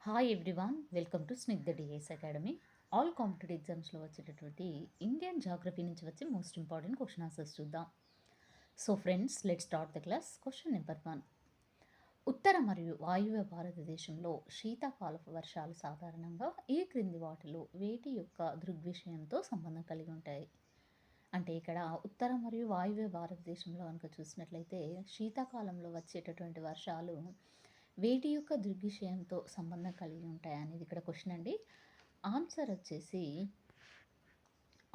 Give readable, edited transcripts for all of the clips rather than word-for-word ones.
Hi everyone, welcome to Snigdha DS academy. All competitive ఎగ్జామ్స్లో వచ్చేటటువంటి Indian geography నుంచి వచ్చే మోస్ట్ ఇంపార్టెంట్ క్వశ్చన్ ఆన్సర్స్ చూద్దాం. So friends, let start the class. Question number 1. ఉత్తర మరియు వాయువ్య భారతదేశంలో శీతాకాలపు వర్షాలు సాధారణంగా ఈ క్రింది వాటిలో వేటి యొక్క దృగ్విషయంతో సంబంధం కలిగి ఉంటాయి? అంటే ఇక్కడ ఉత్తర మరియు వాయువ్య భారతదేశంలో కనుక చూసినట్లయితే శీతాకాలంలో వచ్చేటటువంటి వర్షాలు వేటి యొక్క దృగ్విషయంతో సంబంధం కలిగి ఉంటాయి అనేది ఇక్కడ క్వశ్చన్ అండి. ఆన్సర్ వచ్చేసి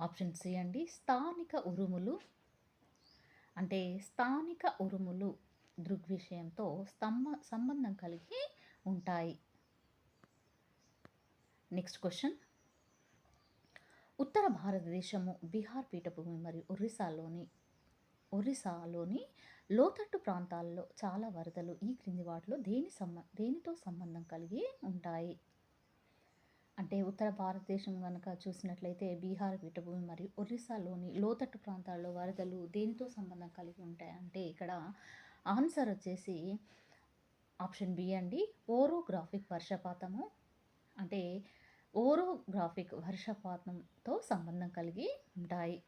ఆప్షన్ సి అండి, స్థానిక ఉరుములు. అంటే స్థానిక ఉరుములు దృగ్విషయంతో సంబంధం కలిగి ఉంటాయి. Next question. ఉత్తర భారతదేశము బీహార్ పీఠభూమి మరియు ఒరిస్సాలోని లోతట్టు ప్రాంతాల్లో చాలా వరదలు ఈ క్రింది వాటిలో దేనితో సంబంధం కలిగి ఉంటాయి? అంటే ఉత్తర భారతదేశం కనుక చూసినట్లయితే బీహార్ పీఠభూమి మరియు ఒరిస్సాలోని లోతట్టు ప్రాంతాల్లో వరదలు దేనితో సంబంధం కలిగి ఉంటాయి అంటే ఇక్కడ ఆన్సర్ వచ్చేసి ఆప్షన్ బి అండి, ఓరోగ్రాఫిక్ వర్షపాతము. అంటే ఓరోగ్రాఫిక్ వర్షపాతంతో సంబంధం కలిగి ఉంటాయి.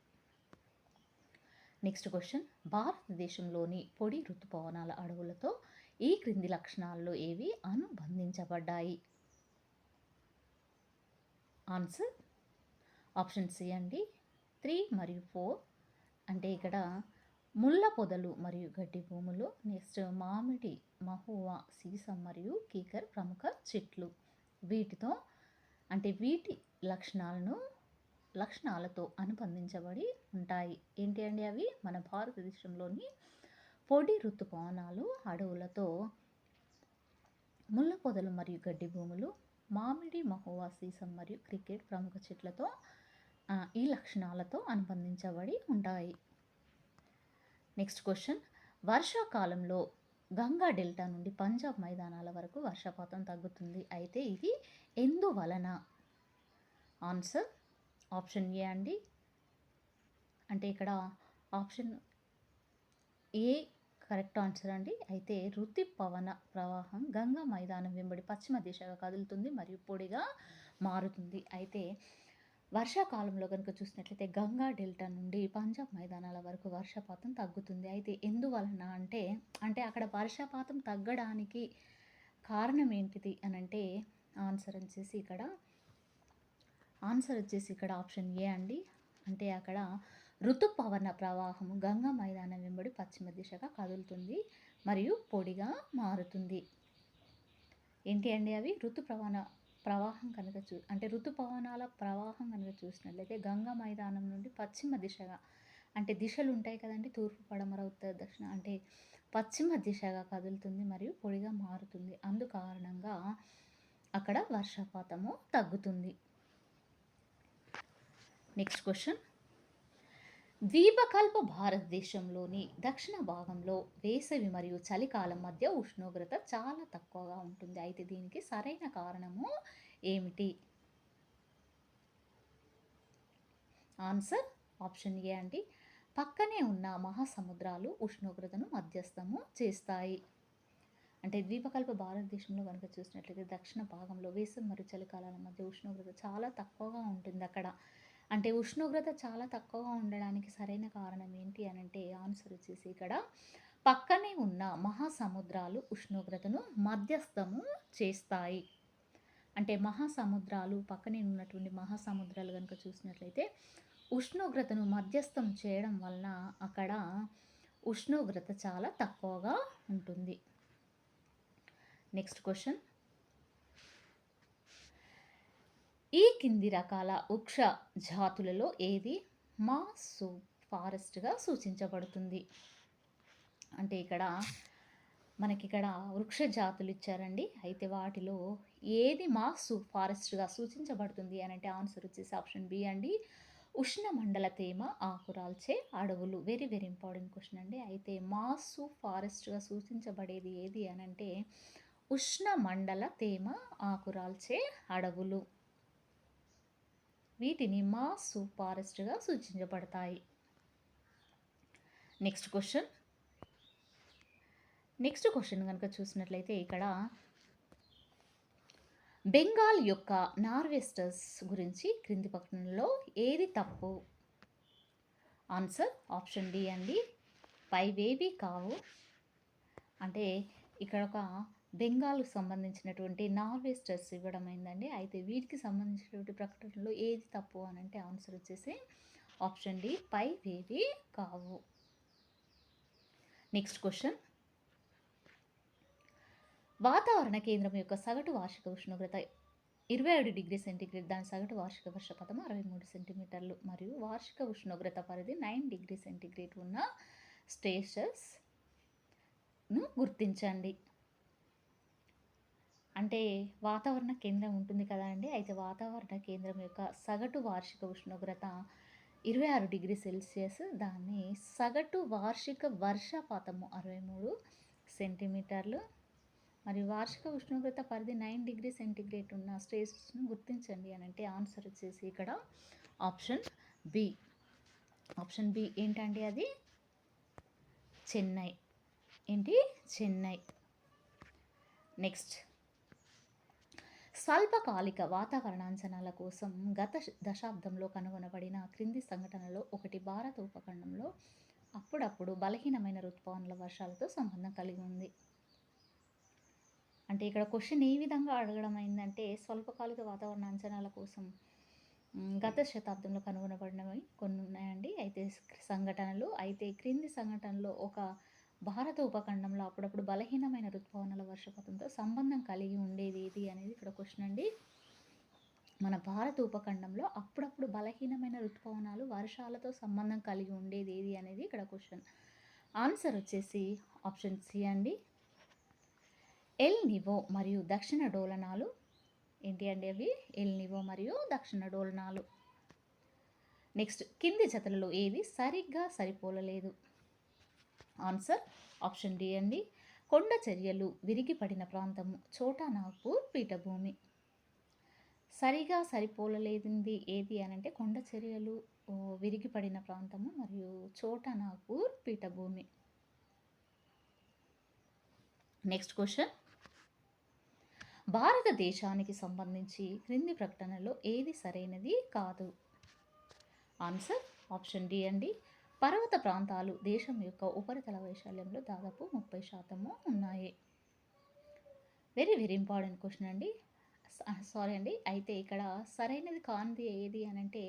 Next question. భారతదేశంలోని పొడి ఋతుపవనాల అడవులతో ఈ క్రింది లక్షణాల్లో ఏవి అనుబంధించబడ్డాయి? ఆన్సర్ ఆప్షన్ సి అండి, 3 మరియు 4. అంటే ఇక్కడ ముళ్ళ పొదలు మరియు గడ్డి భూములు. నెక్స్ట్ మామిడి, మహువా, సీసం మరియు కీకర్ ప్రముఖ చెట్లు. వీటి లక్షణాలతో అనుబంధించబడి ఉంటాయి. ఏంటి అండి అవి? మన భారతదేశంలోని పొడి ఋతుపవనాలు అడవులతో ముళ్ళ పొదలు మరియు గడ్డి భూములు, మామిడి, మహువా, సీసం మరియు క్రికెట్ ప్రముఖ చెట్లతో ఈ లక్షణాలతో అనుబంధించబడి ఉంటాయి. Next question. వర్షాకాలంలో గంగా డెల్టా నుండి పంజాబ్ మైదానాల వరకు వర్షపాతం తగ్గుతుంది. అయితే ఇది ఎందువలన? ఆన్సర్ ఆప్షన్ ఏ అండి. అంటే ఇక్కడ ఆప్షన్ ఏ కరెక్ట్ ఆన్సర్ అండి. అయితే ఋతుపవన ప్రవాహం గంగా మైదానం వెంబడి పశ్చిమ దిశగా కదులుతుంది మరియు పొడిగా మారుతుంది. అయితే వర్షాకాలంలో కనుక చూసినట్లయితే గంగా డెల్టా నుండి పంజాబ్ మైదానాల వరకు వర్షపాతం తగ్గుతుంది. అయితే ఎందువలన అంటే అక్కడ వర్షపాతం తగ్గడానికి కారణం ఏంటిది అని అంటే ఆన్సర్ వచ్చేసి ఇక్కడ ఆప్షన్ ఏ అండి. అంటే అక్కడ ఋతుపవన ప్రవాహం గంగా మైదానం వెంబడి పశ్చిమ దిశగా కదులుతుంది మరియు పొడిగా మారుతుంది. ఏంటి అండి అవి? ఋతుపవనాల ప్రవాహం కనుక చూసినట్లయితే గంగా మైదానం నుండి పశ్చిమ దిశగా, అంటే దిశలు ఉంటాయి కదండి, తూర్పు, పడమర, ఉత్తర, దక్షిణ, అంటే పశ్చిమ దిశగా కదులుతుంది మరియు పొడిగా మారుతుంది. అందుకారణంగా అక్కడ వర్షపాతము తగ్గుతుంది. Next question. ద్వీపకల్ప భారతదేశంలోని దక్షిణ భాగంలో వేసవి మరియు చలికాలం మధ్య ఉష్ణోగ్రత చాలా తక్కువగా ఉంటుంది. అయితే దీనికి సరైన కారణము ఏమిటి? ఆన్సర్ ఆప్షన్ ఏ అండి, పక్కనే ఉన్న మహాసముద్రాలు ఉష్ణోగ్రతను మధ్యస్థము చేస్తాయి. అంటే ద్వీపకల్ప భారతదేశంలో కనుక చూసినట్లయితే దక్షిణ భాగంలో వేసవి మరియు చలికాలాల మధ్య ఉష్ణోగ్రత చాలా తక్కువగా ఉంటుంది అక్కడ. అంటే ఉష్ణోగ్రత చాలా తక్కువగా ఉండడానికి సరైన కారణం ఏంటి అని అంటే ఆన్సర్ వచ్చేసి ఇక్కడ పక్కనే ఉన్న మహాసముద్రాలు ఉష్ణోగ్రతను మధ్యస్థము చేస్తాయి. అంటే పక్కనే ఉన్నటువంటి మహాసముద్రాలు కనుక చూసినట్లయితే ఉష్ణోగ్రతను మధ్యస్థం చేయడం వలన అక్కడ ఉష్ణోగ్రత చాలా తక్కువగా ఉంటుంది. Next question. ఈ కింది రకాల వృక్ష జాతులలో ఏది మాస్ ఫారెస్ట్గా సూచించబడుతుంది? అంటే ఇక్కడ వృక్ష జాతులు ఇచ్చారండి. అయితే వాటిలో ఏది మాస్ ఫారెస్ట్గా సూచించబడుతుంది అని అంటే ఆన్సర్ వచ్చేసి ఆప్షన్ బి అండి, ఉష్ణమండల తేమ ఆకురాల్చే అడవులు. వెరీ వెరీ ఇంపార్టెంట్ క్వశ్చన్ అండి. అయితే మాస్ ఫారెస్ట్గా సూచించబడేది ఏది అని అంటే ఉష్ణమండల తేమ ఆకురాల్చే అడవులు. వీటిని మాస్ ఫారెస్ట్గా సూచించబడతాయి. నెక్స్ట్ క్వశ్చన్ కనుక చూసినట్లయితే ఇక్కడ బెంగాల్ యొక్క నార్వెస్టర్స్ గురించి క్రింది పట్టణంలో ఏది తప్పు? ఆన్సర్ ఆప్షన్ డి అండి, పైవేవి కావు. అంటే ఇక్కడ ఒక బెంగాల్కి సంబంధించినటువంటి నార్వెస్టర్స్ ఇవ్వడం అయిందండి. అయితే వీటికి సంబంధించినటువంటి ప్రకటనలో ఏది తప్పు అని అంటే ఆన్సర్ వచ్చేసి ఆప్షన్ డి, పైవేవి కావు. నెక్స్ట్ క్వశ్చన్, వాతావరణ కేంద్రం యొక్క సగటు వార్షిక ఉష్ణోగ్రత 27 డిగ్రీ సెంటీగ్రేడ్, దాని సగటు వార్షిక వర్షపాతం 63 సెంటీమీటర్లు మరియు వార్షిక ఉష్ణోగ్రత పరిధి 9 డిగ్రీ సెంటీగ్రేడ్ ఉన్న స్టేషన్స్ను గుర్తించండి. అంటే వాతావరణ కేంద్రం ఉంటుంది కదా అండి. అయితే వాతావరణ కేంద్రం యొక్క సగటు వార్షిక ఉష్ణోగ్రత 26 డిగ్రీ సెల్సియస్, దాన్ని సగటు వార్షిక వర్షపాతము 63 సెంటీమీటర్లు మరియు వార్షిక ఉష్ణోగ్రత పరిధి 9 డిగ్రీ సెంటీగ్రేడ్ ఉన్న స్టేషన్స్ను గుర్తించండి అని అంటే ఆన్సర్ వచ్చేసి ఇక్కడ ఆప్షన్ బి. ఆప్షన్ బి ఏంటండి? అది చెన్నై. ఏంటి? చెన్నై. నెక్స్ట్, స్వల్పకాలిక వాతావరణ అంచనాల కోసం గత దశాబ్దంలో కనుగొనబడిన క్రింది సంఘటనలో ఒకటి భారత ఉపఖండంలో అప్పుడప్పుడు బలహీనమైన ఋతుపవనాల వర్షాలతో సంబంధం కలిగి ఉంది. అంటే ఇక్కడ క్వశ్చన్ ఏ విధంగా అడగడం అయిందంటే స్వల్పకాలిక వాతావరణ అంచనాల కోసం గత శతాబ్దంలో కనుగొనబడినవి కొన్ని ఉన్నాయండి. అయితే సంఘటనలు, అయితే క్రింది సంఘటనలో ఒక భారత ఉపఖండంలో అప్పుడప్పుడు బలహీనమైన ఋతుపవనాల వర్షపాతంతో సంబంధం కలిగి ఉండేది ఏది అనేది ఇక్కడ క్వశ్చన్ అండి. మన భారత ఉపఖండంలో అప్పుడప్పుడు బలహీనమైన ఋతుపవనాలు వర్షాలతో సంబంధం కలిగి ఉండేది ఏది అనేది ఇక్కడ క్వశ్చన్. ఆన్సర్ వచ్చేసి ఆప్షన్ సి అండి, ఎల్ నివో మరియు దక్షిణ డోలనాలు. ఏంటి అండి అవి? ఎల్ నివో మరియు దక్షిణ డోలనాలు. నెక్స్ట్, కింది జతలలో ఏది సరిగ్గా సరిపోలలేదు? ఆన్సర్ ఆప్షన్ డి అండి, కొండ చర్యలు విరిగిపడిన ప్రాంతము, చోటా నాగ్పూర్ పీఠభూమి. సరిగా సరిపోలలేదింది ఏది అని అంటే కొండ చర్యలు విరిగిపడిన ప్రాంతము మరియు చోటా నాగ్పూర్ పీఠభూమి. నెక్స్ట్ క్వశ్చన్, భారతదేశానికి సంబంధించి క్రింది ప్రకటనలో ఏది సరైనది కాదు? ఆన్సర్ ఆప్షన్ డి అండి, పర్వత ప్రాంతాలు దేశం యొక్క ఉపరితల వైశాల్యంలో దాదాపు 30% ఉన్నాయి. వెరీ వెరీ ఇంపార్టెంట్ క్వశ్చన్ అండి. సారీ అండి. అయితే ఇక్కడ సరైనది కానిది ఏది అని అంటే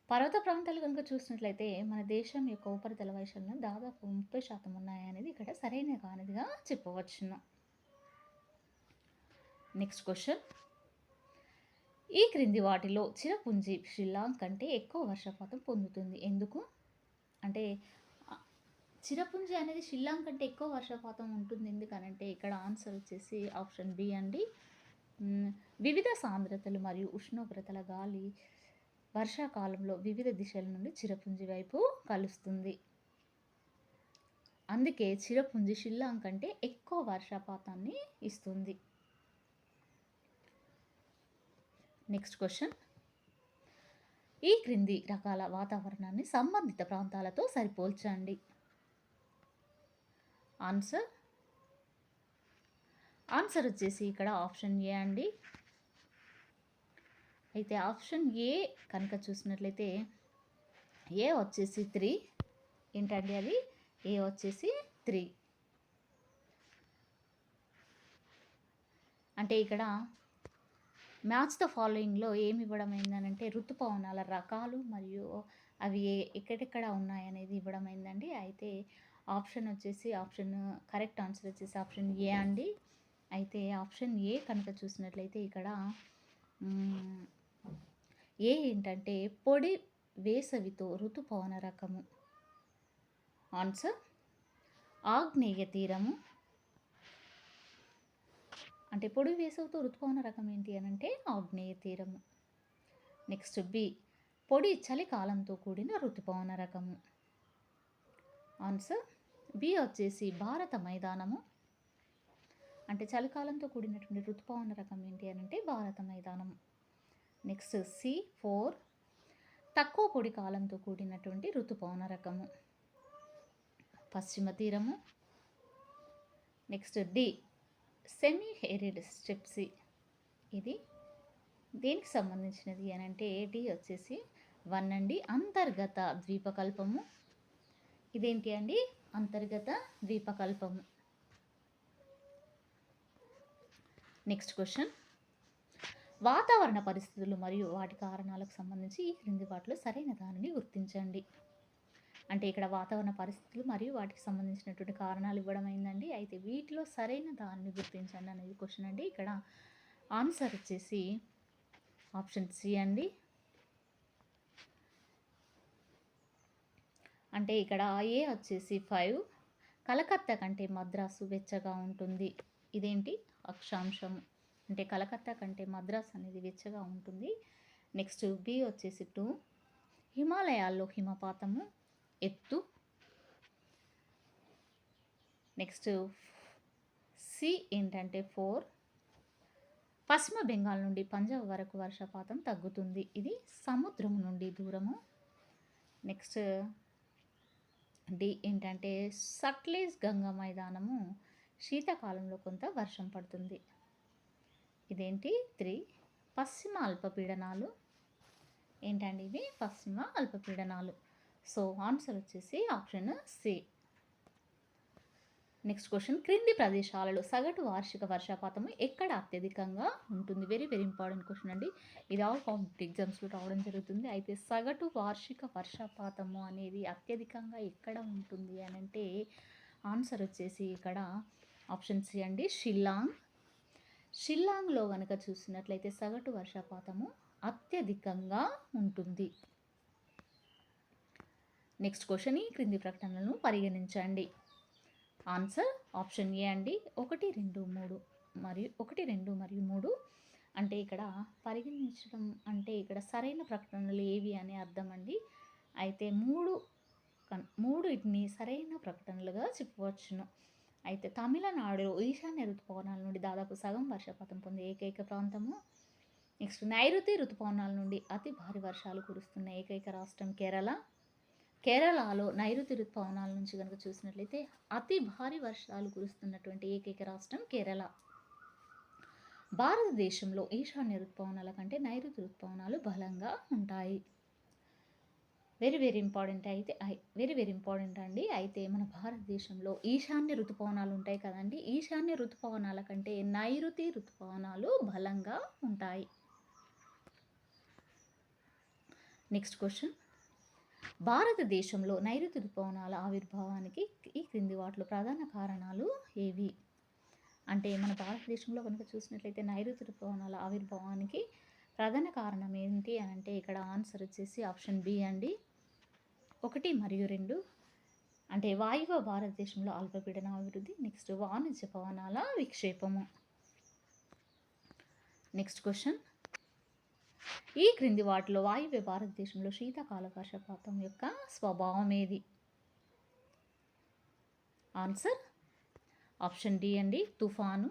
పర్వత ప్రాంతాలు కనుక చూసినట్లయితే మన దేశం యొక్క ఉపరితల వైశాల్యం దాదాపు 30% ఉన్నాయి అనేది ఇక్కడ సరైన కానిదిగా చెప్పవచ్చును. నెక్స్ట్ క్వశ్చన్, ఈ క్రింది వాటిలో చిరపుంజి షిల్లాంగ్ కంటే ఎక్కువ వర్షపాతం పొందుతుంది ఎందుకు? అంటే చిరపుంజి అనేది షిల్లాంగ్ కంటే ఎక్కువ వర్షపాతం ఉంటుంది ఎందుకనంటే ఇక్కడ ఆన్సర్ వచ్చేసి ఆప్షన్ బి అండి, వివిధ సాంద్రతలు మరియు ఉష్ణోగ్రతల గాలి వర్షాకాలంలో వివిధ దిశల నుండి చిరపుంజి వైపు కలుస్తుంది. అందుకే చిరపుంజి షిల్లాంగ్ కంటే ఎక్కువ వర్షపాతాన్ని ఇస్తుంది. నెక్స్ట్ క్వశ్చన్, ఈ క్రింది రకాల వాతావరణాన్ని సంబంధిత ప్రాంతాలతో సరిపోల్చండి. ఆన్సర్ వచ్చేసి ఇక్కడ ఆప్షన్ ఏ అండి. అయితే ఆప్షన్ ఏ కనుక చూసినట్లయితే ఏ వచ్చేసి 3. ఏంటండి అది? ఏ వచ్చేసి 3. అంటే ఇక్కడ మ్యాచ్ ద ఫాలోయింగ్లో ఏమి ఇవ్వడం అయిందనంటే ఋతుపవనాల రకాలు మరియు అవి ఎక్కడెక్కడ ఉన్నాయనేది ఇవ్వడం అయిందండి. అయితే ఆప్షన్ వచ్చేసి కరెక్ట్ ఆన్సర్ వచ్చేసి ఆప్షన్ ఏ అండి. అయితే ఆప్షన్ ఏ కనుక చూసినట్లయితే ఇక్కడ ఏ ఏంటంటే పొడి వేసవితో ఋతుపవన రకము. ఆన్సర్ ఆగ్నేయ తీరము. అంటే పొడి వేసవితో ఋతుపవన రకం ఏంటి అని అంటే ఆగ్నేయ తీరము. నెక్స్ట్ బి, పొడి చలికాలంతో కూడిన ఋతుపవన రకము. ఆన్సర్ బి వచ్చేసి భారత మైదానము. అంటే చలికాలంతో కూడినటువంటి ఋతుపవన రకం ఏంటి అని అంటే భారత మైదానము. నెక్స్ట్ సి 4, తక్కువ పొడి కాలంతో కూడినటువంటి ఋతుపవన రకము, పశ్చిమ తీరము. Next D, semi arid steppes. ఇది దేనికి సంబంధించినది అని అంటే డి వచ్చేసి 1 అండి, అంతర్గత ద్వీపకల్పము. ఇదేంటి అండి? అంతర్గత ద్వీపకల్పము. నెక్స్ట్ క్వశ్చన్, వాతావరణ పరిస్థితులు మరియు వాటి కారణాలకు సంబంధించి ఈ క్రింది వాటిలో సరైన దానిని గుర్తించండి. అంటే ఇక్కడ వాతావరణ పరిస్థితులు మరియు వాటికి సంబంధించినటువంటి కారణాలు ఇవ్వడం అయిందండి. అయితే వీటిలో సరైన దానిని గుర్తించండి అనేది క్వశ్చన్ అండి. ఇక్కడ ఆన్సర్ వచ్చేసి ఆప్షన్ సి అండి. అంటే ఇక్కడ ఏ వచ్చేసి 5, కలకత్తా కంటే మద్రాసు వెచ్చగా ఉంటుంది. ఇదేంటి? అక్షాంశం. అంటే కలకత్తా కంటే మద్రాసు అనేది వెచ్చగా ఉంటుంది. నెక్స్ట్ బి వచ్చేసి 2, హిమాలయాల్లో హిమపాతము ఎత్తు. నెక్స్ట్ సి ఏంటంటే 4, పశ్చిమ బెంగాల్ నుండి పంజాబ్ వరకు వర్షపాతం తగ్గుతుంది. ఇది సముద్రం నుండి దూరము. నెక్స్ట్ డి ఏంటంటే సట్లెజ్ గంగా మైదానము శీతాకాలంలో కొంత వర్షం పడుతుంది. ఇదేంటి? 3, పశ్చిమ అల్పపీడనాలు. ఏంటండి ఇవి? పశ్చిమ అల్పపీడనాలు. సో ఆన్సర్ వచ్చేసి ఆప్షన్ సి. నెక్స్ట్ క్వశ్చన్, క్రింది ప్రదేశాలలో సగటు వార్షిక వర్షపాతము ఎక్కడ అత్యధికంగా ఉంటుంది? వెరీ వెరీ ఇంపార్టెంట్ క్వశ్చన్ అండి. ఇది ఆల్ కాంపిటేటివ్ ఎగ్జామ్స్లో రావడం జరుగుతుంది. అయితే సగటు వార్షిక వర్షపాతము అనేది అత్యధికంగా ఎక్కడ ఉంటుంది అని అంటే ఆన్సర్ వచ్చేసి ఇక్కడ ఆప్షన్ సి అండి, షిల్లాంగ్. షిల్లాంగ్లో కనుక చూసినట్లయితే సగటు వర్షపాతము అత్యధికంగా ఉంటుంది. నెక్స్ట్ క్వశ్చన్, ఈ క్రింది ప్రకటనలను పరిగణించండి. ఆన్సర్ ఆప్షన్ ఏ అండి, 1, 2, 3 మరియు 1, 2 మరియు 3. అంటే ఇక్కడ పరిగణించడం అంటే ఇక్కడ సరైన ప్రకటనలు ఏవి అనే అర్థం అండి. అయితే 3 వీటిని సరైన ప్రకటనలుగా చెప్పవచ్చును. అయితే తమిళనాడులో ఈశాన్య ఋతుపవనాల నుండి దాదాపు సగం వర్షపాతం పొందే ఏకైక ప్రాంతము. నెక్స్ట్ నైరుతి ఋతుపవనాల నుండి అతి భారీ వర్షాలు కురుస్తున్న ఏకైక రాష్ట్రం కేరళ. కేరళలో నైరుతి ఋతుపవనాల నుంచి కనుక చూసినట్లయితే అతి భారీ వర్షాలు కురుస్తున్నటువంటి ఏకైక రాష్ట్రం కేరళ. భారతదేశంలో ఈశాన్య ఋతుపవనాల కంటే నైరుతి ఋతుపవనాలు బలంగా ఉంటాయి. వెరీ వెరీ ఇంపార్టెంట్ అండి. అయితే మన భారతదేశంలో ఈశాన్య ఋతుపవనాలు ఉంటాయి కదండి, ఈశాన్య ఋతుపవనాల కంటే నైరుతి ఋతుపవనాలు బలంగా ఉంటాయి. నెక్స్ట్ క్వశ్చన్, భారతదేశంలో నైరుతి ఋతుపవనాల ఆవిర్భావానికి ఈ క్రింది వాటిలో ప్రధాన కారణాలు ఏవి? అంటే మన భారతదేశంలో కనుక చూసినట్లయితే నైరుతి ఋతుపవనాల ఆవిర్భావానికి ప్రధాన కారణం ఏంటి అని అంటే ఇక్కడ ఆన్సర్ వచ్చేసి ఆప్షన్ బి అండి, 1 మరియు 2. అంటే వాయువ్య భారతదేశంలో అల్పపీడన అభివృద్ధి. నెక్స్ట్ వాణిజ్య పవనాల విక్షేపము. నెక్స్ట్ క్వశ్చన్, ఈ క్రింది వాటిలో వాయువ్య భారతదేశంలో శీతాకాల వర్షపాతం యొక్క స్వభావం ఏది? ఆన్సర్ ఆప్షన్ డి అండి, తుఫాను.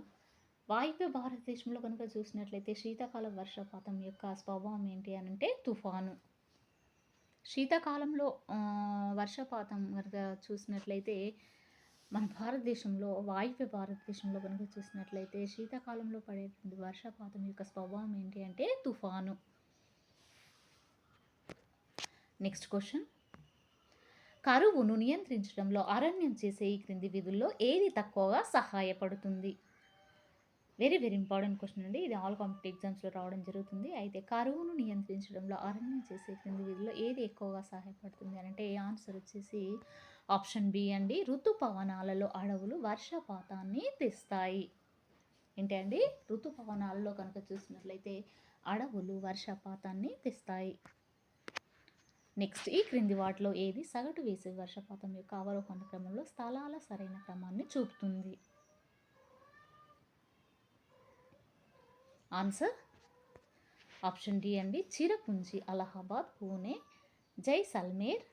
వాయువ్య భారతదేశంలో కనుక చూసినట్లయితే శీతాకాల వర్షపాతం యొక్క స్వభావం ఏంటి అని అంటే తుఫాను. శీతాకాలంలో వర్షపాతం కనుక చూసినట్లయితే మన భారతదేశంలో వాయువ్య భారతదేశంలో కనుక చూసినట్లయితే శీతాకాలంలో పడేటువంటి వర్షపాతం యొక్క స్వభావం ఏంటి అంటే తుఫాను. నెక్స్ట్ క్వశ్చన్, కరువును నియంత్రించడంలో అరణ్యం చేసే ఈ క్రింది విధుల్లో ఏది తక్కువగా సహాయపడుతుంది? వెరీ వెరీ ఇంపార్టెంట్ క్వశ్చన్ అండి. ఇది ఆల్ కాంపిటేటివ్ ఎగ్జామ్స్లో రావడం జరుగుతుంది. అయితే కరువును నియంత్రించడంలో అరణ్యం చేసే క్రింది విధుల్లో ఏది ఎక్కువగా సహాయపడుతుంది అని అంటే ఆన్సర్ వచ్చేసి ఆప్షన్ బి అండి, ఋతుపవనాలలో అడవులు వర్షపాతాన్ని తెస్తాయి. ఏంటండి? ఋతుపవనాలలో కనుక చూసినట్లయితే అడవులు వర్షపాతాన్ని తెస్తాయి. నెక్స్ట్, ఈ క్రింది వాటిలో ఏది సగటు వేసవి వర్షపాతం యొక్క అవరోహణ క్రమంలో స్థలాల సరైన క్రమాన్ని చూపుతుంది? ఆన్సర్ ఆప్షన్ డి అండి, చిరపుంజి, అలహాబాద్, పూణే, జైసల్మేర్.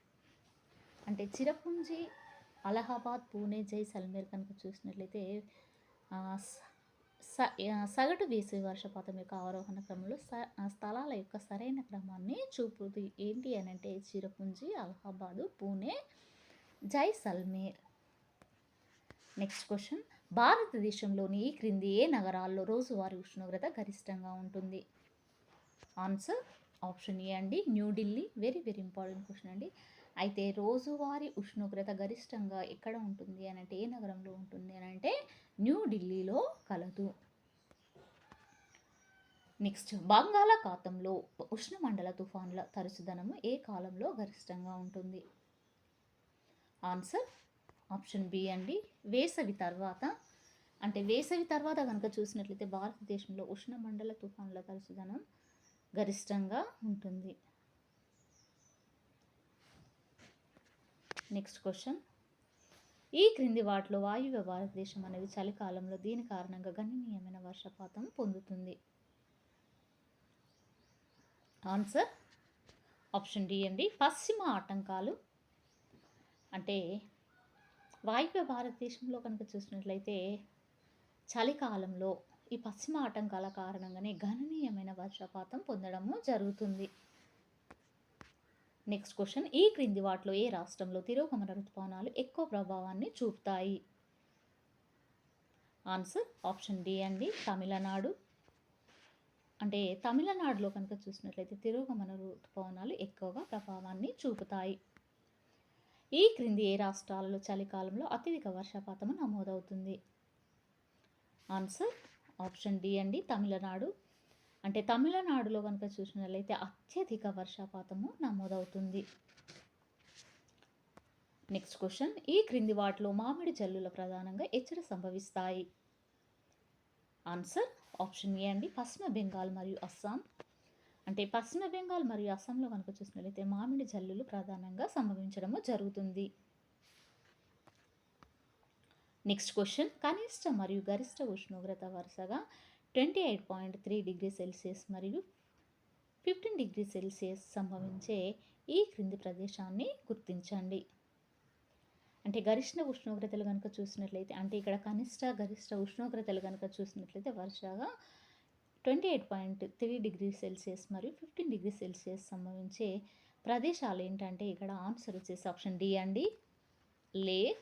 అంటే చిరపుంజి, అలహాబాద్, పూణే, జైసల్మేర్ కనుక చూసినట్లయితే సగటు వేసవి వర్షపాతం యొక్క అవరోహణ క్రమంలో స్థలాల యొక్క సరైన క్రమాన్ని చూపుతుంది. ఏంటి అని అంటే చిరపుంజి, అలహాబాదు, పూణే, జైసల్మేర్. నెక్స్ట్ క్వశ్చన్, భారతదేశంలోని ఈ క్రింది ఏ నగరాల్లో రోజువారీ ఉష్ణోగ్రత గరిష్టంగా ఉంటుంది? ఆన్సర్ ఆప్షన్ ఏ అండి, New Delhi. Very very important question అండి. అయితే రోజువారీ ఉష్ణోగ్రత గరిష్టంగా ఎక్కడ ఉంటుంది అని అంటే, ఏ నగరంలో ఉంటుంది అని అంటే న్యూఢిల్లీలో కలదు. నెక్స్ట్, బంగాళాఖాతంలో ఉష్ణమండల తుఫాన్ల తరచుదనము ఏ కాలంలో గరిష్టంగా ఉంటుంది? ఆన్సర్ ఆప్షన్ బి అండి, వేసవి తర్వాత. అంటే వేసవి తర్వాత కనుక చూసినట్లయితే భారతదేశంలో ఉష్ణమండల తుఫాన్ల తరచుదనం గరిష్టంగా ఉంటుంది. నెక్స్ట్ క్వశ్చన్, ఈ క్రింది వాటిలో వాయువ్య భారతదేశం అనేది చలికాలంలో దీని కారణంగా గణనీయమైన వర్షపాతం పొందుతుంది? ఆన్సర్ ఆప్షన్ డి అండి, పశ్చిమ ఆటంకాలు. అంటే వాయువ్య భారతదేశంలో కనుక చూసినట్లయితే చలికాలంలో ఈ పశ్చిమ ఆటంకాల కారణంగానే గణనీయమైన వర్షపాతం పొందడము జరుగుతుంది. నెక్స్ట్ క్వశ్చన్, ఈ క్రింది వాటిలో ఏ రాష్ట్రంలో తిరోగమన ఋతుపవనాలు ఎక్కువ ప్రభావాన్ని చూపుతాయి? ఆన్సర్ ఆప్షన్ డి అండి, తమిళనాడు. అంటే తమిళనాడులో కనుక చూసినట్లయితే తిరోగమన ఋతుపవనాలు ఎక్కువగా ప్రభావాన్ని చూపుతాయి. ఈ క్రింది ఏ రాష్ట్రాలలో చలికాలంలో అత్యధిక వర్షపాతము నమోదవుతుంది? ఆన్సర్ ఆప్షన్ డి అండి, తమిళనాడు. అంటే తమిళనాడులో కనుక చూసినట్లయితే అత్యధిక వర్షపాతము నమోదవుతుంది. నెక్స్ట్ క్వశ్చన్, ఈ క్రింది వాటిలో మామిడి జల్లుల ప్రధానంగా ఎచ్చట సంభవిస్తాయి? ఆన్సర్ ఆప్షన్ ఏ అండి, పశ్చిమ బెంగాల్ మరియు అస్సాం. అంటే పశ్చిమ బెంగాల్ మరియు అస్సాంలో కనుక చూసినట్లయితే మామిడి జల్లులు ప్రధానంగా సంభవించడము జరుగుతుంది. నెక్స్ట్ క్వశ్చన్, కనిష్ట మరియు గరిష్ట ఉష్ణోగ్రత వరుసగా 28.3 డిగ్రీ సెల్సియస్ మరియు 15 డిగ్రీ సెల్సియస్ సంభవించే ఈ క్రింది ప్రదేశాన్ని గుర్తించండి. అంటే గరిష్ట ఉష్ణోగ్రతలు కనుక చూసినట్లయితే, అంటే ఇక్కడ కనిష్ట గరిష్ట ఉష్ణోగ్రతలు కనుక చూసినట్లయితే వరుసగా 28.3 డిగ్రీ సెల్సియస్ మరియు 15 డిగ్రీ సెల్సియస్ సంభవించే ప్రదేశాలు ఏంటంటే, ఇక్కడ ఆన్సర్ వచ్చేసి ఆప్షన్ డి అండి, లేహ్.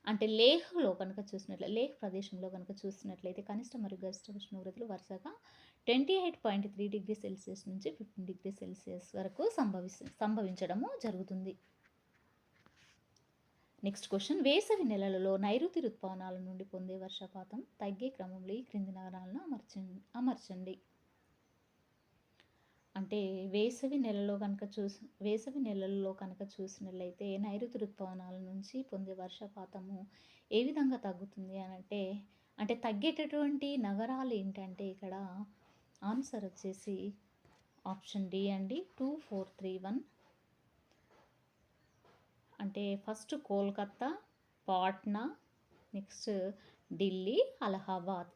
అంటే లేహ్లో కనుక చూసినట్లయితే, లేహ్ ప్రదేశంలో కనుక చూసినట్లయితే కనిష్ట మరియు గరిష్ట ఉష్ణోగ్రతలు వరుసగా 28.3 డిగ్రీ సెల్సియస్ నుంచి 15 డిగ్రీ సెల్సియస్ వరకు సంభవించడము జరుగుతుంది. నెక్స్ట్ క్వశ్చన్, వేసవి నెలలలో నైరుతి ఋతుపవనాల నుండి పొందే వర్షపాతం తగ్గే క్రమంలో ఈ క్రింది నగరాలను అమర్చండి. అంటే వేసవి నెలలో కనుక చూసినట్లయితే నైరుతి ఋతుపవనాల నుంచి పొందే వర్షపాతము ఏ విధంగా తగ్గుతుంది అని అంటే తగ్గేటటువంటి నగరాలు ఏంటంటే, ఇక్కడ ఆన్సర్ వచ్చేసి ఆప్షన్ డి అండి, 2, 4, 3, 1. అంటే ఫస్ట్ కోల్కత్తా, పాట్నా, నెక్స్ట్ ఢిల్లీ, అలహాబాద్.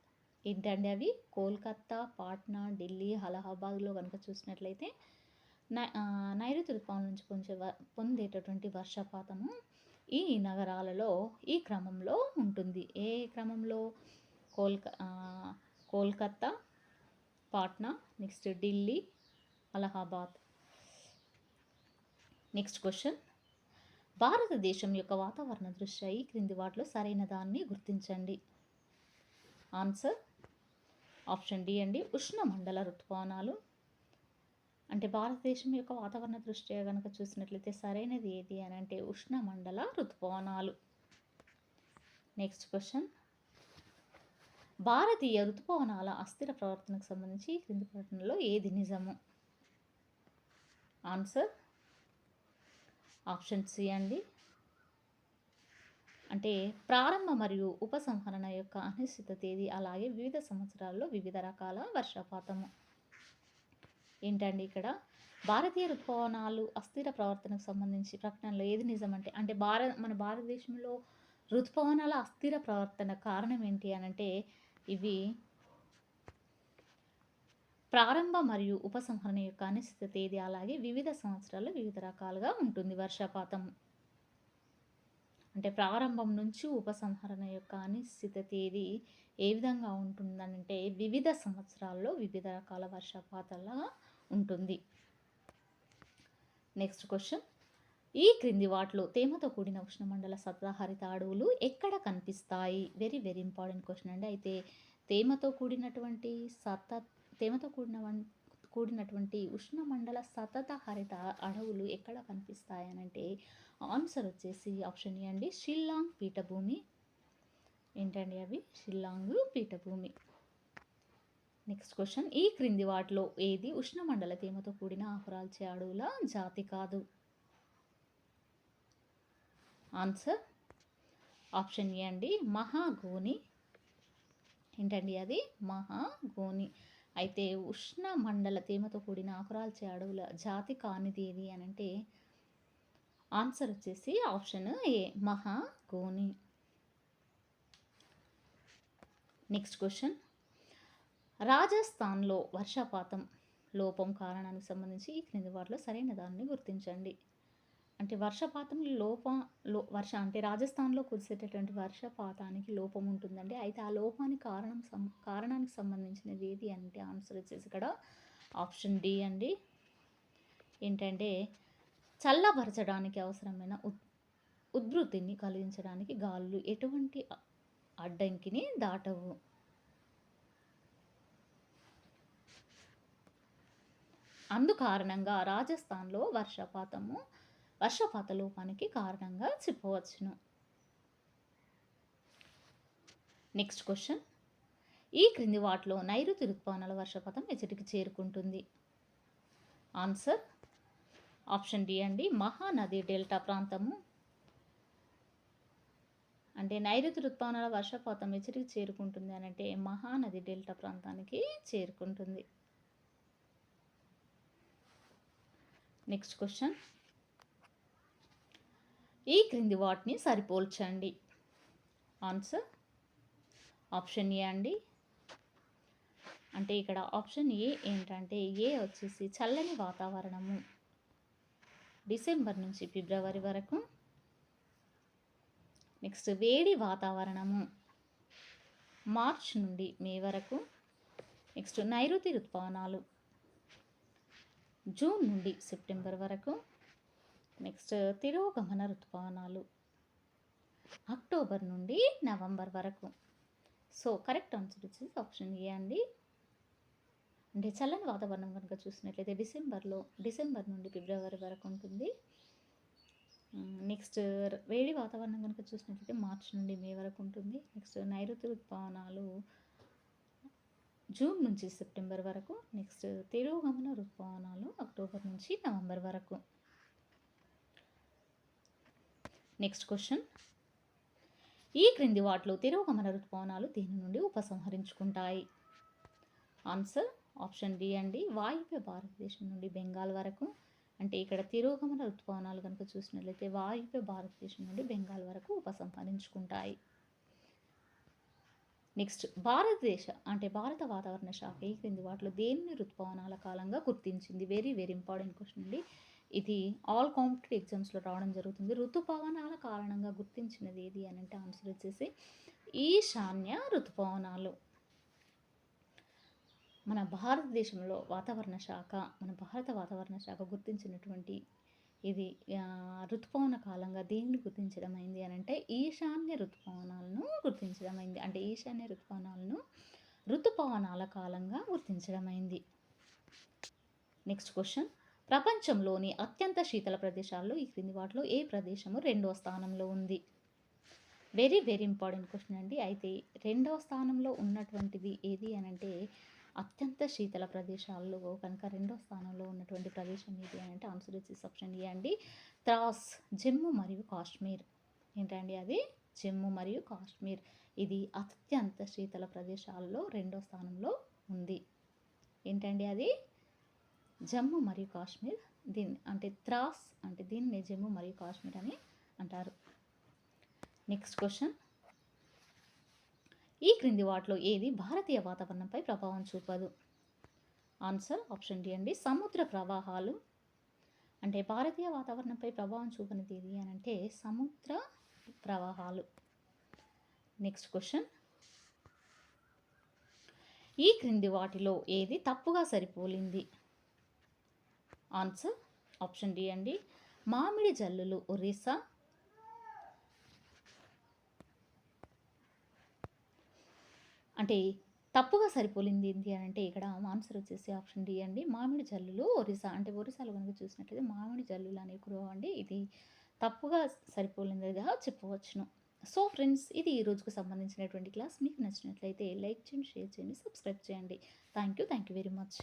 ఏంటండి అవి? కోల్కత్తా, పాట్నా, ఢిల్లీ, అలహాబాద్లో కనుక చూసినట్లయితే నైరుతి ఋతుపవనం నుంచి పొందేటటువంటి వర్షపాతము ఈ నగరాలలో ఈ క్రమంలో ఉంటుంది. ఏ క్రమంలో? Kolkata, Patna, next Delhi, Allahabad. Next question, భారతదేశం యొక్క వాతావరణ దృష్ట్యా ఈ క్రింది వాటిలో సరైన దాన్ని గుర్తించండి. ఆన్సర్ ఆప్షన్ డి అండి, ఉష్ణమండల ఋతుపవనాలు. అంటే భారతదేశం యొక్క వాతావరణ దృష్ట్యా కనుక చూసినట్లయితే సరైనది ఏది అని అంటే ఉష్ణమండల ఋతుపవనాలు. నెక్స్ట్ క్వశ్చన్, భారతీయ ఋతుపవనాల అస్థిర ప్రవర్తనకు సంబంధించి ఈ క్రింది ప్రకటనలో ఏది నిజము? ఆన్సర్ ఆప్షన్ సి అండి. అంటే ప్రారంభ మరియు ఉపసంహరణ యొక్క అనిశ్చిత తేదీ, అలాగే వివిధ సంవత్సరాల్లో వివిధ రకాల వర్షపాతము. ఏంటండి ఇక్కడ భారతీయ ఋతుపవనాలు అస్థిర ప్రవర్తనకు సంబంధించి ప్రకటనలో ఏది నిజమంటే, అంటే మన భారతదేశంలో ఋతుపవనాల అస్థిర ప్రవర్తన కారణం ఏంటి అని అంటే, ఇవి ప్రారంభ మరియు ఉపసంహరణ యొక్క అనిశ్చిత తేదీ, అలాగే వివిధ సంవత్సరాల్లో వివిధ రకాలుగా ఉంటుంది వర్షపాతం. అంటే ప్రారంభం నుంచి ఉపసంహరణ యొక్క అనిశ్చిత తేదీ ఏ విధంగా ఉంటుందంటే వివిధ సంవత్సరాల్లో వివిధ రకాల వర్షపాతాలుగా ఉంటుంది. నెక్స్ట్ క్వశ్చన్, ఈ క్రింది వాటిలో తేమతో కూడిన ఉష్ణమండల సదాహరిత అడవులు ఎక్కడ కనిపిస్తాయి? వెరీ వెరీ ఇంపార్టెంట్ క్వశ్చన్ అండి. అయితే తేమతో కూడినటువంటి సత తేమతో కూడినటువంటి ఉష్ణమండల సతత హరిత అడవులు ఎక్కడ కనిపిస్తాయి అని అంటే ఆన్సర్ వచ్చేసి ఆప్షన్ ఏ అండి, షిల్లాంగ్ పీఠభూమి. ఏంటండి అవి? షిల్లాంగ్ పీఠభూమి. నెక్స్ట్ క్వశ్చన్, ఈ క్రింది వాటిలో ఏది ఉష్ణమండల తేమతో కూడిన ఆకురాల్చే అడవుల జాతి కాదు? ఆన్సర్ ఆప్షన్ ఏ అండి, మహాగోని. ఏంటండి అది? మహాగోని. అయితే ఉష్ణమండల తేమతో కూడిన ఆకురాల్చే అడవుల జాతి కానిది ఏది అని అంటే ఆన్సర్ వచ్చేసి ఆప్షన్ ఏ, మహాగోని. నెక్స్ట్ క్వశ్చన్, రాజస్థాన్లో వర్షపాతం లోపం కారణానికి సంబంధించి ఈ క్రింది వాటిలో సరైన దాన్ని గుర్తించండి. అంటే వర్షపాతం అంటే రాజస్థాన్లో కురిసేటటువంటి వర్షపాతానికి లోపం ఉంటుందండి. అయితే ఆ లోపానికి కారణానికి సంబంధించినది ఏది అంటే ఆన్సర్ వచ్చేసి ఇక్కడ ఆప్షన్ డి అండి. ఏంటంటే చల్లబరచడానికి అవసరమైన ఉద్భృతిని కలిగించడానికి గాలులు ఎటువంటి అడ్డంకిని దాటవు. అందుకారణంగా రాజస్థాన్లో వర్షపాత లోపానికి కారణంగా చెప్పవచ్చును. నెక్స్ట్ క్వశ్చన్, ఈ క్రింది వాటిలో నైరుతి ఋతుపవనాల వర్షపాతం ఎచ్చటికి చేరుకుంటుంది? ఆన్సర్ ఆప్షన్ డి అండి, మహానది డెల్టా ప్రాంతము. అంటే నైరుతి ఋతుపవనాల వర్షపాతం ఎచ్చటికి చేరుకుంటుంది అని అంటే మహానది డెల్టా ప్రాంతానికి చేరుకుంటుంది. నెక్స్ట్ క్వశ్చన్, ఈ క్రింది వాటిని సరిపోల్చండి. ఆన్సర్ ఆప్షన్ ఏ అండి. అంటే ఇక్కడ ఆప్షన్ ఏ ఏంటంటే ఏ వచ్చేసి చల్లని వాతావరణము డిసెంబర్ నుంచి ఫిబ్రవరి వరకు. నెక్స్ట్ వేడి వాతావరణము మార్చ్ నుండి మే వరకు. నెక్స్ట్ నైరుతి ఋతుపవనాలు జూన్ నుండి సెప్టెంబర్ వరకు. నెక్స్ట్ తిరోగమన ఋతుపవనాలు అక్టోబర్ నుండి నవంబర్ వరకు. సో కరెక్ట్ ఆన్సర్ వచ్చేసి ఆప్షన్ ఏ అండి. అంటే చల్లని వాతావరణం కనుక చూసినట్లయితే డిసెంబర్ నుండి ఫిబ్రవరి వరకు ఉంటుంది. నెక్స్ట్ వేడి వాతావరణం కనుక చూసినట్లయితే మార్చ్ నుండి మే వరకు ఉంటుంది. నెక్స్ట్ నైరుతి ఋతుపవనాలు జూన్ నుంచి సెప్టెంబర్ వరకు. నెక్స్ట్ తిరోగమన ఋతుపవనాలు అక్టోబర్ నుంచి నవంబర్ వరకు. నెక్స్ట్ క్వశ్చన్, ఈ క్రింది వాటిలో తిరోగమన ఋతుపవనాలు దేని నుండి ఉపసంహరించుకుంటాయి? ఆన్సర్ ఆప్షన్ డి అండి, వాయువ్య భారతదేశం నుండి బెంగాల్ వరకు. అంటే ఇక్కడ తిరోగమన ఋతుపవనాలు కనుక చూసినట్లయితే వాయువ్య భారతదేశం నుండి బెంగాల్ వరకు ఉపసంహరించుకుంటాయి. నెక్స్ట్ భారత వాతావరణ శాఖ ఈ క్రింది వాటిలో దేనిని ఋతుపవనాల కాలంగా గుర్తించింది? వెరీ వెరీ ఇంపార్టెంట్ క్వశ్చన్ అండి. ఇది ఆల్ కాంపిటేటివ్ ఎగ్జామ్స్లో రావడం జరుగుతుంది. ఋతుపవనాల కారణంగా గుర్తించినది ఏది అని అంటే ఆన్సర్ వచ్చేసి ఈశాన్య ఋతుపవనాలు. మన భారత వాతావరణ శాఖ గుర్తించినటువంటి ఇది ఋతుపవన కాలంగా దేన్ని గుర్తించడం అయింది అని అంటే ఈశాన్య ఋతుపవనాలను గుర్తించడం అయింది. అంటే ఈశాన్య ఋతుపవనాలను ఋతుపవనాల కాలంగా గుర్తించడం అయింది. నెక్స్ట్ క్వశ్చన్, ప్రపంచంలోని అత్యంత శీతల ప్రదేశాల్లో ఈ క్రింది వాటిలో ఏ ప్రదేశము 2వ స్థానంలో ఉంది? వెరీ వెరీ ఇంపార్టెంట్ క్వశ్చన్ అండి. అయితే 2వ స్థానంలో ఉన్నటువంటిది ఏది అని అంటే అత్యంత శీతల ప్రదేశాల్లో కనుక 2వ స్థానంలో ఉన్నటువంటి ప్రదేశం ఏది అని అంటే ఆన్సర్ వచ్చేసి ఆప్షన్ ఏ అండి, త్రాస్, జమ్మూ మరియు కాశ్మీర్. ఏంటండి అది? జమ్మూ మరియు కాశ్మీర్. ఇది అత్యంత శీతల ప్రదేశాల్లో 2వ స్థానంలో ఉంది. ఏంటండి అది? జమ్మూ మరియు కాశ్మీర్. అంటే త్రాస్ అంటే దీన్ని జమ్మూ మరియు కాశ్మీర్ అని అంటారు. నెక్స్ట్ క్వశ్చన్, ఈ క్రింది వాటిలో ఏది భారతీయ వాతావరణంపై ప్రభావం చూపదు? ఆన్సర్ ఆప్షన్ డి అండి, సముద్ర ప్రవాహాలు. అంటే భారతీయ వాతావరణంపై ప్రభావం చూపనిది ఏది అని అంటే సముద్ర ప్రవాహాలు. నెక్స్ట్ క్వశ్చన్, ఈ క్రింది వాటిలో ఏది తప్పుగా సరిపోలింది? ఆన్సర్ ఆప్షన్ డి అండి, మామిడి జల్లులు ఒరిస్సా, అంటే తప్పుగా సరిపోలింది ఏంటి అని అంటే ఇక్కడ ఆన్సర్ వచ్చేసి ఆప్షన్ డి అండి. మామిడి జల్లులు ఒరిస్సా, అంటే ఒరిస్సాలో గనుక చూసినట్లయితే మామిడి జల్లులు అనే కురవ అండి. ఇది తప్పుగా సరిపోలిందిగా చెప్పవచ్చును. సో ఫ్రెండ్స్, ఇది ఈ రోజుకు సంబంధించినటువంటి క్లాస్. మీకు నచ్చినట్లయితే లైక్ చేయండి, షేర్ చేయండి, సబ్స్క్రైబ్ చేయండి. Thank you very much.